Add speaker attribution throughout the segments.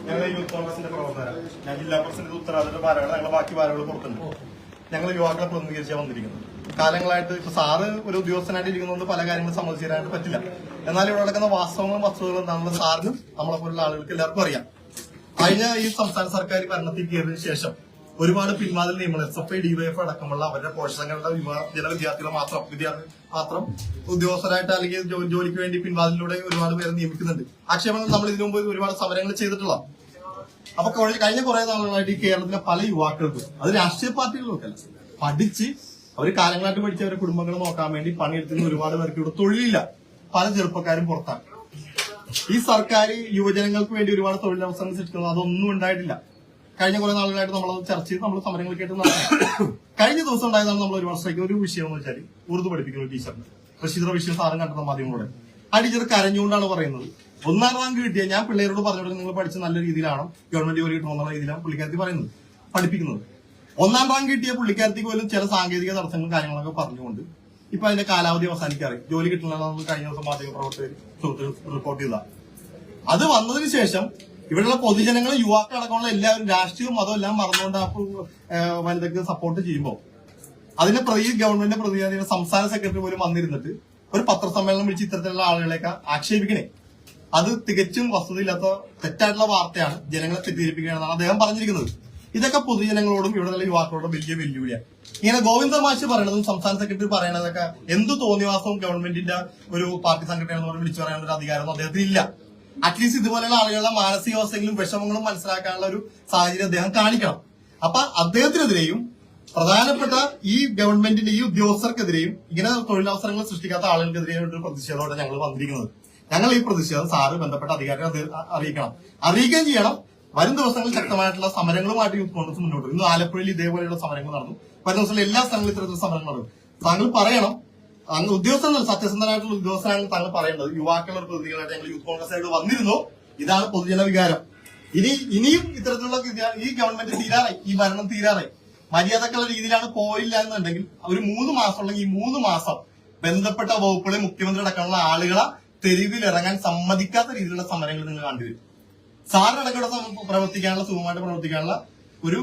Speaker 1: ഞങ്ങൾ യൂത്ത് കോൺഗ്രസിന്റെ പ്രവർത്തകരാണ്. ഞാൻ ജില്ലാ പ്രസിഡന്റ് ഉത്തരവാദിത്ത ഭാരവാഹികൾ, ഞങ്ങളുടെ ബാക്കി ഭാരവാഹികൾ പുറത്തുണ്ട്. ഞങ്ങൾ യുവാക്കളെ പ്രതിനിധീകരിച്ചാണ് വന്നിരിക്കുന്നത്. കാലങ്ങളായിട്ട് ഇപ്പൊ സാറ് ഒരു ഉദ്യോഗസ്ഥനായിട്ട് ഇരിക്കുന്നതുകൊണ്ട് പല കാര്യങ്ങളും സമ്മതിച്ചു തരാനായിട്ട് പറ്റില്ല. എന്നാലും ഇവിടെ നടക്കുന്ന വാസ്തവങ്ങളും വസ്തുതകളും എന്താണെന്ന് സാറിനും നമ്മളെ പോലുള്ള ആളുകൾക്ക് എല്ലാവർക്കും അറിയാം. കഴിഞ്ഞ ഈ സംസ്ഥാന സർക്കാർ ഭരണത്തിൽ കയറിയതിനു ശേഷം ഒരുപാട് പിൻവാതിൽ നിയമങ്ങൾ SFI, DYF അടക്കമുള്ള അവരുടെ പോഷകങ്ങളുടെ വിദ്യാർത്ഥികളെ മാത്രം ഉദ്യോഗസ്ഥരായിട്ട് അല്ലെങ്കിൽ ജോലിക്ക് വേണ്ടി പിൻവാതിലൂടെ ഒരുപാട് പേരെ നിയമിക്കുന്നുണ്ട്. ആക്ഷേപങ്ങൾ നമ്മൾ ഇതിനു മുമ്പ് ഒരുപാട് സമരങ്ങൾ ചെയ്തിട്ടുള്ള. അപ്പൊ കഴിഞ്ഞ കുറെ നാളുകളായിട്ട് ഈ കേരളത്തിലെ പല യുവാക്കൾക്കും, അത് രാഷ്ട്രീയ പാർട്ടികളൊക്കെ പഠിച്ച് അവർ കാലങ്ങളായിട്ട് പഠിച്ച് അവരുടെ കുടുംബങ്ങൾ നോക്കാൻ വേണ്ടി പണിയെടുക്കുന്ന ഒരുപാട് പേർക്ക് ഇവിടെ തൊഴിലില്ല. പല ചെറുപ്പക്കാരും പുറത്താണ്. ഈ സർക്കാർ യുവജനങ്ങൾക്ക് വേണ്ടി ഒരുപാട് തൊഴിലവസരങ്ങൾ സൃഷ്ടിക്കുന്നത് അതൊന്നും ഉണ്ടായിട്ടില്ല. കഴിഞ്ഞ കുറെ നാളുകളായിട്ട് നമ്മൾ ചർച്ച ചെയ്ത് നമ്മൾ സമരങ്ങൾ കേട്ട് നടത്തി. കഴിഞ്ഞ ദിവസം ഉണ്ടായതാണ് നമ്മൾ ഒരുപാട് ശ്രമിക്കുന്ന ഒരു വിഷയം എന്ന് വെച്ചാൽ ഉറുദു പഠിപ്പിക്കുന്ന ഒരു ടീച്ചറിന് പ്രശീദ്ര വിഷയം സാറും കണ്ടെന്ന മാധ്യമങ്ങളോടെ ആ ടീച്ചർ കരഞ്ഞുകൊണ്ടാണ് പറയുന്നത്, 1ാം റാങ്ക് കിട്ടിയ ഞാൻ പിള്ളേരോട് പറഞ്ഞോട് നിങ്ങൾ പഠിച്ച നല്ല രീതിയിലാണ് ഗവൺമെന്റ് ജോലി കിട്ടണമെന്നുള്ള രീതിയിലാണ് പുള്ളിക്കാരത്തി പറയുന്നത്, പഠിപ്പിക്കുന്നത്. 1ാം റാങ്ക് കിട്ടിയ പുള്ളിക്കാരത്തിക്ക് പോലും ചില സാങ്കേതിക തടസ്സങ്ങളും കാര്യങ്ങളൊക്കെ പറഞ്ഞുകൊണ്ട് ഇപ്പൊ അതിന്റെ കാലാവധി അവസാനിക്കാറ്, ജോലി കിട്ടണമെന്ന് കഴിഞ്ഞ ദിവസം മാധ്യമ പ്രവർത്തകർ സുഹൃത്തുക്കൾ റിപ്പോർട്ട് ചെയ്ത. അത് വന്നതിന് ശേഷം ഇവിടെയുള്ള പൊതുജനങ്ങൾ, യുവാക്കൾ അടക്കമുള്ള എല്ലാവരും രാഷ്ട്രീയവും മതവും എല്ലാം മറന്നുകൊണ്ട് വനിതയ്ക്ക് സപ്പോർട്ട് ചെയ്യുമ്പോൾ അതിന്റെ ഗവൺമെന്റിന്റെ പ്രതിനിധിയുടെ സംസ്ഥാന സെക്രട്ടറി പോലും വന്നിരുന്നിട്ട് ഒരു പത്രസമ്മേളനം വിളിച്ച് ഇത്തരത്തിലുള്ള ആളുകളെയൊക്കെ ആക്ഷേപിക്കണേ, അത് തികച്ചും വസ്തുതയില്ലാത്ത തെറ്റായിട്ടുള്ള വാർത്തയാണ്, ജനങ്ങളെ തെറ്റിദ്ധരിപ്പിക്കുകയാണെന്നാണ് അദ്ദേഹം പറഞ്ഞിരിക്കുന്നത്. ഇതൊക്കെ പൊതുജനങ്ങളോടും ഇവിടെയുള്ള യുവാക്കളോടും വലിയ വെല്ലുവിളിയാണ്. ഇങ്ങനെ ഗോവിന്ദ മാഷ് പറയണതും സംസ്ഥാന സെക്രട്ടറി പറയണതൊക്കെ എന്ത് തോന്നിവാസവും ഗവൺമെന്റിന്റെ ഒരു പാർട്ടി സംഘടനയെന്ന് വിളിച്ചു പറയാനുള്ള ഒരു അധികാരമൊന്നും അദ്ദേഹത്തിന് ഇല്ല. അറ്റ്ലീസ്റ്റ് ഇതുപോലെയുള്ള ആളുകളുടെ മാനസികാവസ്ഥകളും വിഷമങ്ങളും മനസ്സിലാക്കാനുള്ള ഒരു സാഹചര്യം അദ്ദേഹം കാണിക്കണം. അപ്പൊ അദ്ദേഹത്തിനെതിരെയും പ്രധാനപ്പെട്ട ഈ ഗവൺമെന്റിന്റെ ഈ ഉദ്യോഗസ്ഥർക്കെതിരെയും ഇങ്ങനെ തൊഴിലവസരങ്ങൾ സൃഷ്ടിക്കാത്ത ആളുകൾക്കെതിരെയും ഒരു പ്രതിഷേധത്തോടെ ഞങ്ങൾ വന്നിരിക്കുന്നത്. ഞങ്ങൾ ഈ പ്രതിഷേധം സാറ് ബന്ധപ്പെട്ട അധികാരികളെ അറിയിക്കുകയും ചെയ്യണം. വരും ദിവസങ്ങളിൽ ശക്തമായിട്ടുള്ള സമരങ്ങളുമായിട്ട് യൂത്ത് കോൺഗ്രസ് മുന്നോട്ട്. ഇന്ന് ആലപ്പുഴയിൽ ഇതേപോലെയുള്ള സമരങ്ങൾ നടന്നു. വരും ദിവസങ്ങളിൽ എല്ലാ സ്ഥലങ്ങളിലും ഇത്തരത്തിലുള്ള സമരങ്ങൾ നടക്കും. താങ്കൾ പറയണം, അങ്ങ് ഉദ്യോഗസ്ഥൻ സത്യസന്ധനായിട്ടുള്ള ഉദ്യോഗസ്ഥനാണ് താങ്കൾ പറയേണ്ടത്. യുവാക്കളുടെ പ്രതിനിധികളായിട്ട് ഞങ്ങൾ യൂത്ത് കോൺഗ്രസ് ആയിട്ട് വന്നിരുന്നു, ഇതാണ് പൊതുജന വികാരം. ഇനിയും ഇത്തരത്തിലുള്ള ഈ ഗവൺമെന്റ് തീരാറായി, ഈ ഭരണം തീരാറായി, മര്യാദക്കുള്ള രീതിയിലാണ് പോയില്ല എന്നുണ്ടെങ്കിൽ ഒരു 3 മാസം ഉണ്ടെങ്കിൽ ഈ 3 മാസം ബന്ധപ്പെട്ട വകുപ്പുകളെ മുഖ്യമന്ത്രി അടക്കമുള്ള ആളുകളെ തെരുവിൽ ഇറങ്ങാൻ സമ്മതിക്കാത്ത രീതിയിലുള്ള സമരങ്ങൾ നിങ്ങൾ കണ്ടുവരും. സാറിനടക്കം പ്രവർത്തിക്കാനുള്ള, സുഖമായിട്ട് പ്രവർത്തിക്കാനുള്ള ഒരു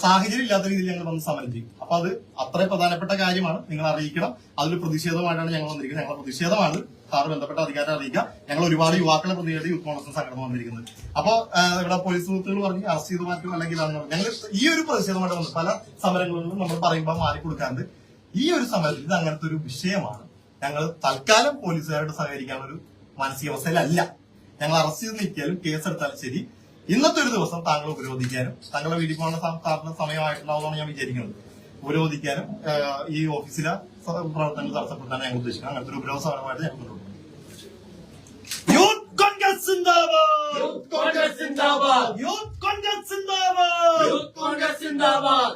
Speaker 1: സാഹചര്യം ഇല്ലാത്ത രീതിയിൽ ഞങ്ങൾ വന്ന് സമരം ചെയ്യും. അപ്പൊ അത് അത്ര പ്രധാനപ്പെട്ട കാര്യമാണ്, നിങ്ങൾ അറിയിക്കണം. അതിൽ പ്രതിഷേധമായിട്ടാണ് ഞങ്ങൾ വന്നിരിക്കുന്നത്. ഞങ്ങളുടെ പ്രതിഷേധമാണ്, സാറ് ബന്ധപ്പെട്ട അധികാരം അറിയിക്കുക. ഞങ്ങൾ ഒരുപാട് യുവാക്കളെ പ്രതിനിധി യൂത്ത് കോൺഗ്രസ് സംഘടന വന്നിരിക്കുന്നത്. അപ്പൊ ഇവിടെ പോലീസ് സുഹൃത്തുക്കൾ പറഞ്ഞ് അറസ്റ്റ് ചെയ്ത് മാറ്റും അല്ലെങ്കിൽ ഞങ്ങൾ ഈ ഒരു പ്രതിഷേധമായിട്ട് വന്നു. പല സമരങ്ങളിലും നമ്മൾ പറയുമ്പോൾ മാറിക്കൊടുക്കാറുണ്ട്. ഈ ഒരു സമരത്തിൽ ഇത് അങ്ങനത്തെ ഒരു വിഷയമാണ്. ഞങ്ങൾ തൽക്കാലം പോലീസുകാരോട് സഹകരിക്കാനുള്ള ഒരു മാനസികാവസ്ഥയിലല്ല. ഞങ്ങൾ അറസ്റ്റ് ചെയ്ത് നിൽക്കിയാലും കേസെടുത്താലും ശരി, ഇന്നത്തെ ഒരു ദിവസം താങ്കൾ ഉപരോധിക്കാനും, താങ്കളുടെ വീട്ടിൽ പോകുന്ന സമയമായിട്ടുണ്ടാവുമെന്നാണ് ഞാൻ വിചാരിക്കുന്നത്. ഉപരോധിക്കാനും ഈ ഓഫീസിലെ പ്രവർത്തനങ്ങൾ തടസ്സപ്പെടുത്താൻ ഞങ്ങൾ ഉദ്ദേശിക്കുന്നത്. അങ്ങനത്തെ ഒരു ഉപരോധ സമരമായിട്ട് ഞങ്ങൾ മുന്നോട്ട് പോകും. യൂത്ത് കോൺഗ്രസ് സിന്ദാബാദ്! യൂത്ത് കോൺഗ്രസ് സിന്ദാബാദ്! യൂത്ത് കോൺഗ്രസ് സിന്ദാബാദ്! യൂത്ത് കോൺഗ്രസ് സിന്ദാബാദ്!